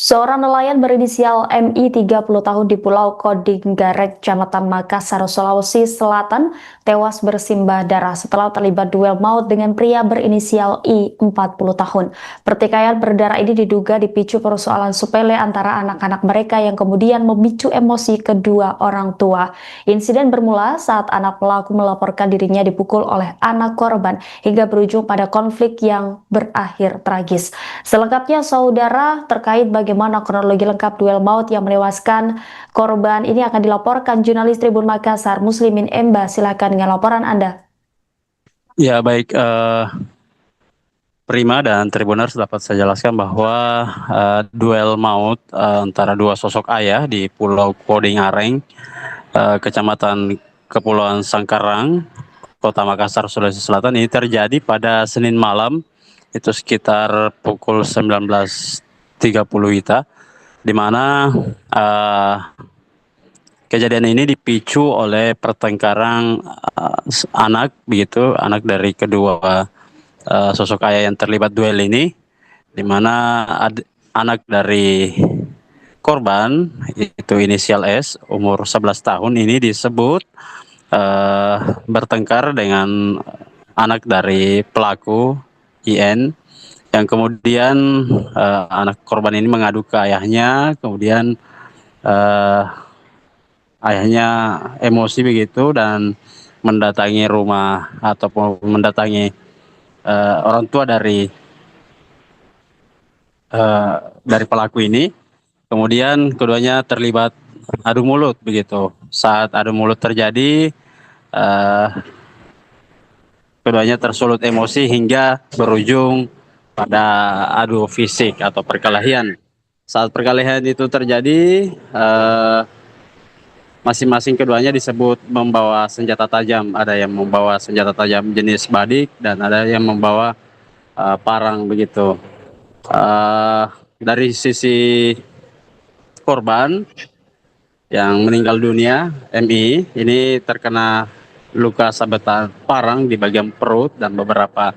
Seorang nelayan berinisial MI 30 tahun di Pulau Kodinggarek, Kecamatan Makassar, Sulawesi Selatan, tewas bersimbah darah setelah terlibat duel maut dengan pria berinisial I 40 tahun. Pertikaian berdarah ini diduga dipicu persoalan sepele antara anak-anak mereka yang kemudian memicu emosi kedua orang tua. Insiden bermula saat anak pelaku melaporkan dirinya dipukul oleh anak korban hingga berujung pada konflik yang berakhir tragis. Selengkapnya, saudara, terkait bagaimana kronologi lengkap duel maut yang menewaskan korban ini akan dilaporkan jurnalis Tribun Makassar, Muslimin Emba. Silakan dengan laporan Anda. Ya, baik, Prima dan Tribuners, dapat saya jelaskan bahwa duel maut antara dua sosok ayah di Pulau Kodingareng, Kecamatan Kepulauan Sangkarang, Kota Makassar, Sulawesi Selatan ini terjadi pada Senin malam, itu sekitar pukul 19.30 WITA, di mana kejadian ini dipicu oleh pertengkaran anak anak dari kedua sosok ayah yang terlibat duel ini, di mana anak dari korban, itu inisial S, umur 11 tahun ini disebut bertengkar dengan anak dari pelaku IN, yang kemudian anak korban ini mengadu ke ayahnya, kemudian ayahnya emosi begitu dan mendatangi rumah ataupun mendatangi orang tua dari pelaku ini. Kemudian keduanya terlibat adu mulut begitu. Saat adu mulut terjadi, keduanya tersulut emosi hingga berujung pada adu fisik atau perkelahian. Saat perkelahian itu terjadi, masing-masing keduanya disebut membawa senjata tajam. Ada yang membawa senjata tajam jenis badik dan ada yang membawa parang begitu. Dari sisi korban yang meninggal dunia, MI, ini terkena luka sabetan parang di bagian perut dan beberapa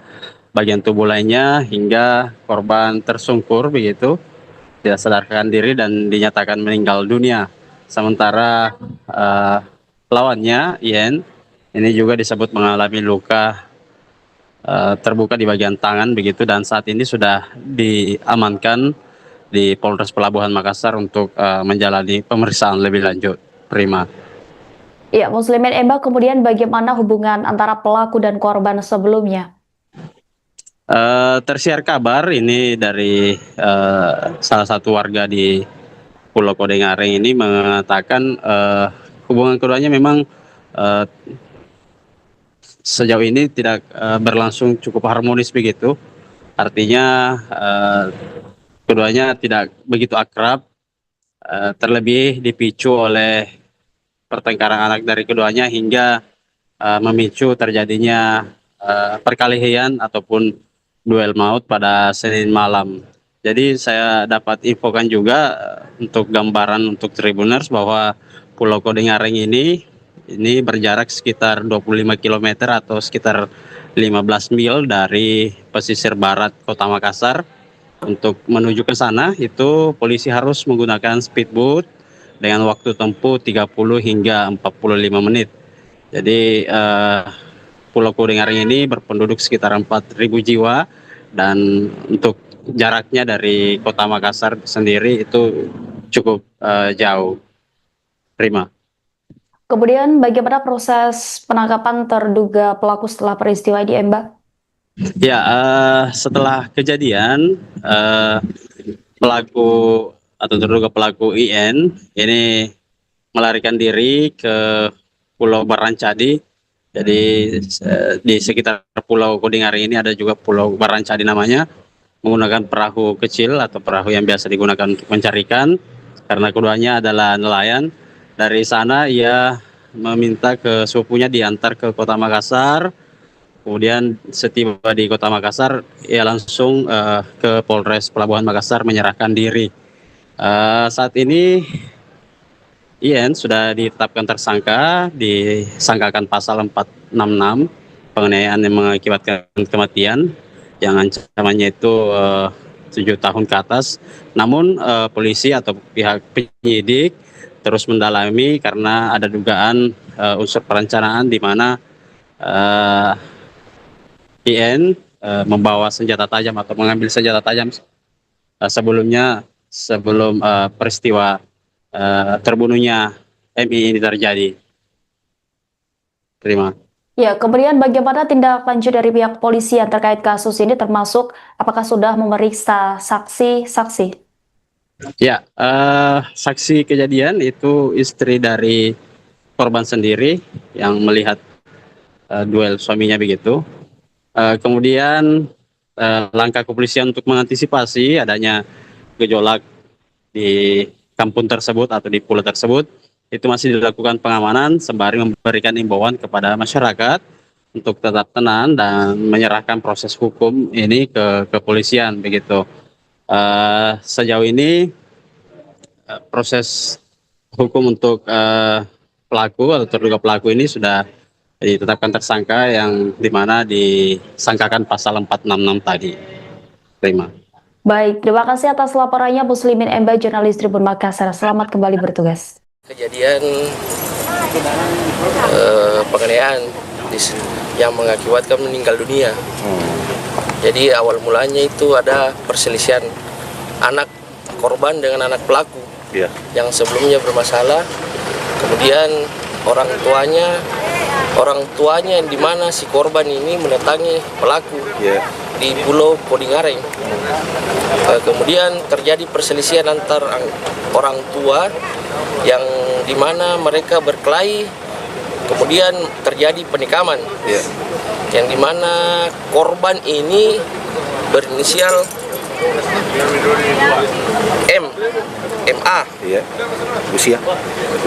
bagian tubuh lainnya hingga korban tersungkur begitu, tidak sadarkan diri dan dinyatakan meninggal dunia. Sementara lawannya IN ini juga disebut mengalami luka terbuka di bagian tangan begitu, dan saat ini sudah diamankan di Polres Pelabuhan Makassar untuk menjalani pemeriksaan lebih lanjut. Prima. Ya, Muslimin Emba, kemudian bagaimana hubungan antara pelaku dan korban sebelumnya? Tersiar kabar ini dari salah satu warga di Pulau Kodingareng ini mengatakan hubungan keduanya memang sejauh ini tidak berlangsung cukup harmonis begitu. Artinya keduanya tidak begitu akrab, terlebih dipicu oleh pertengkaran anak dari keduanya hingga memicu terjadinya perkelahian ataupun duel maut pada Senin malam. Jadi saya dapat infokan juga untuk gambaran untuk Tribuners bahwa Pulau Kodingareng ini berjarak sekitar 25 km atau sekitar 15 mil dari pesisir barat Kota Makassar. Untuk menuju ke sana itu polisi harus menggunakan speedboat dengan waktu tempuh 30 hingga 45 menit. Jadi Pulau Kodingareng ini berpenduduk sekitar 4.000 jiwa, dan untuk jaraknya dari Kota Makassar sendiri itu cukup jauh. Prima. Kemudian bagaimana proses penangkapan terduga pelaku setelah peristiwa di Emba? Ya, setelah kejadian pelaku atau terduga pelaku IN ini melarikan diri ke Pulau Barancadi. Jadi di sekitar Pulau Kodingareng ini ada juga Pulau Barancadi namanya, menggunakan perahu kecil atau perahu yang biasa digunakan untuk mencari ikan, karena keduanya adalah nelayan. Dari sana ia meminta ke sepupunya diantar ke Kota Makassar Kemudian setiba di Kota Makassar, ia langsung ke Polres Pelabuhan Makassar menyerahkan diri. Saat ini IN sudah ditetapkan tersangka, disangkakan pasal 466 penganiayaan yang mengakibatkan kematian, yang ancamannya itu 7 tahun ke atas. Namun polisi atau pihak penyidik terus mendalami karena ada dugaan unsur perencanaan di mana IN membawa senjata tajam atau mengambil senjata tajam sebelum peristiwa terbunuhnya MI ini terjadi. Terima. Ya, kemudian bagaimana tindak lanjut dari pihak polisi yang terkait kasus ini, termasuk apakah sudah memeriksa saksi-saksi? Ya, saksi kejadian itu istri dari korban sendiri yang melihat duel suaminya begitu. Kemudian langkah kepolisian untuk mengantisipasi adanya gejolak di kampung tersebut atau di pulau tersebut, itu masih dilakukan pengamanan sembari memberikan imbauan kepada masyarakat untuk tetap tenang dan menyerahkan proses hukum ini ke kepolisian begitu. Sejauh ini proses hukum untuk pelaku atau terduga pelaku ini sudah ditetapkan tersangka yang dimana disangkakan pasal 466 tadi. Terima. Baik, terima kasih atas laporannya Muslimin Emba, jurnalis Tribun Makassar. Selamat kembali bertugas. Kejadian penganiayaan yang mengakibatkan meninggal dunia. Jadi awal mulanya itu ada perselisihan anak korban dengan anak pelaku yang sebelumnya bermasalah. Kemudian orang tuanya yang dimana si korban ini mendatangi pelaku di Pulau Kodingareng. Kemudian terjadi perselisihan antar orang tua yang dimana mereka berkelahi, kemudian terjadi penikaman, yang dimana korban ini berinisial MA,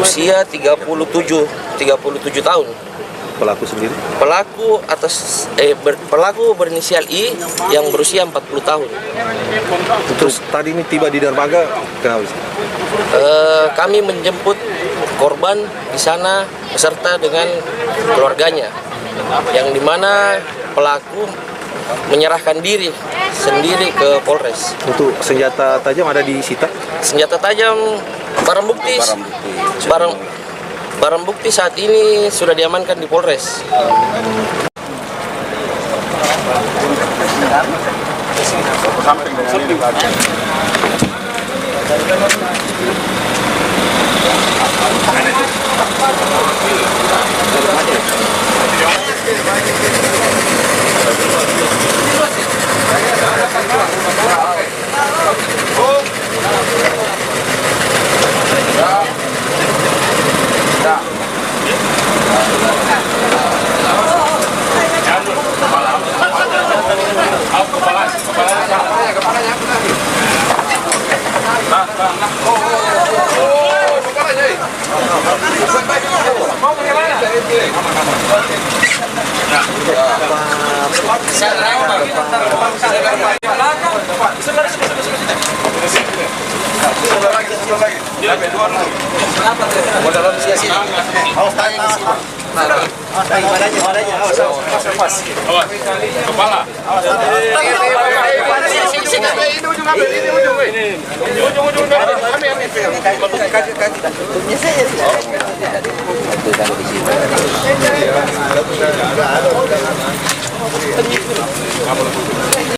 usia 37 tahun. Pelaku sendiri? Pelaku berinisial I yang berusia 40 tahun. Terus tadi ini tiba di dermaga, kenapa? Kami menjemput korban di sana beserta dengan keluarganya, yang dimana pelaku menyerahkan diri sendiri ke Polres. Untuk senjata tajam ada disita? Senjata tajam, barang bukti saat ini sudah diamankan di Polres. Kepala.